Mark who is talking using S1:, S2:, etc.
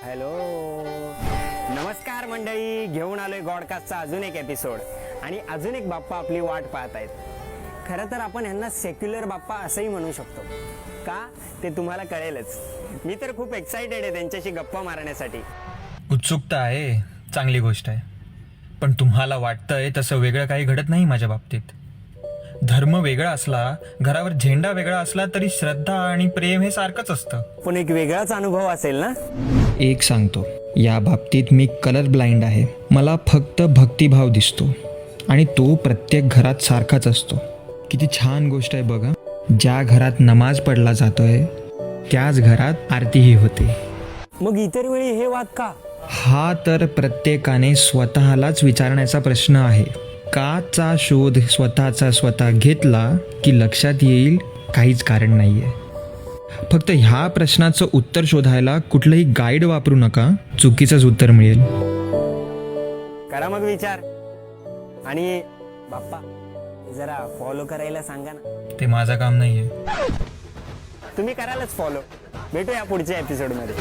S1: Hello नमस्कार मंडळी, घेऊन आलोय गॉडकास्टचा अजून एक एपिसोड आणि अजून एक बाप्पा आपली वाट पाहत आहेत. खरं तर आपण यांना सेक्युलर बाप्पा असंही म्हणू शकतो का ते तुम्हाला कळेलच. मी तर खूप एक्साइटेड आहे त्यांच्याशी गप्पा मारण्यासाठी.
S2: उत्सुकता आहे, चांगली गोष्ट आहे. पण तुम्हाला वाटतंय तसं वेगळं काही घडत नाही माझ्या बाबतीत. धर्म वेगळा असला, घरावर झेंडा वेगळा असला तरी श्रद्धा आणि प्रेम हे सारखंच असतं.
S1: पण एक वेगळाच अनुभव असेल ना.
S3: एक सांगतो, या बाबतीत मी कलर ब्लाइंड आहे. मला फक्त भक्तिभाव दिसतो आणि तो प्रत्येक घरात सारखाच असतो. किती छान गोष्ट आहे बघा. ज्या घरात नमाज पडला जातोय त्याच घरात आरतीही होते.
S1: मग इतर वेळी हे वाद का?
S3: हा तर प्रत्येकाने स्वतःलाच विचारण्याचा प्रश्न आहे. काचा शोध स्वतःचा स्वतः घेतला की लक्षात येईल काहीच कारण नाहीये. फक्त ह्या प्रश्नाचं उत्तर शोधायला कुठलंही गाईड वापरू नका, चुकीचंच उत्तर मिळेल.
S1: करा मग विचार. आणि बाप्पा जरा फॉलो करायला सांगा ना.
S2: ते माझं काम नाहीये.
S1: तुम्ही करालच फॉलो. भेटूया पुढच्या एपिसोडमध्ये.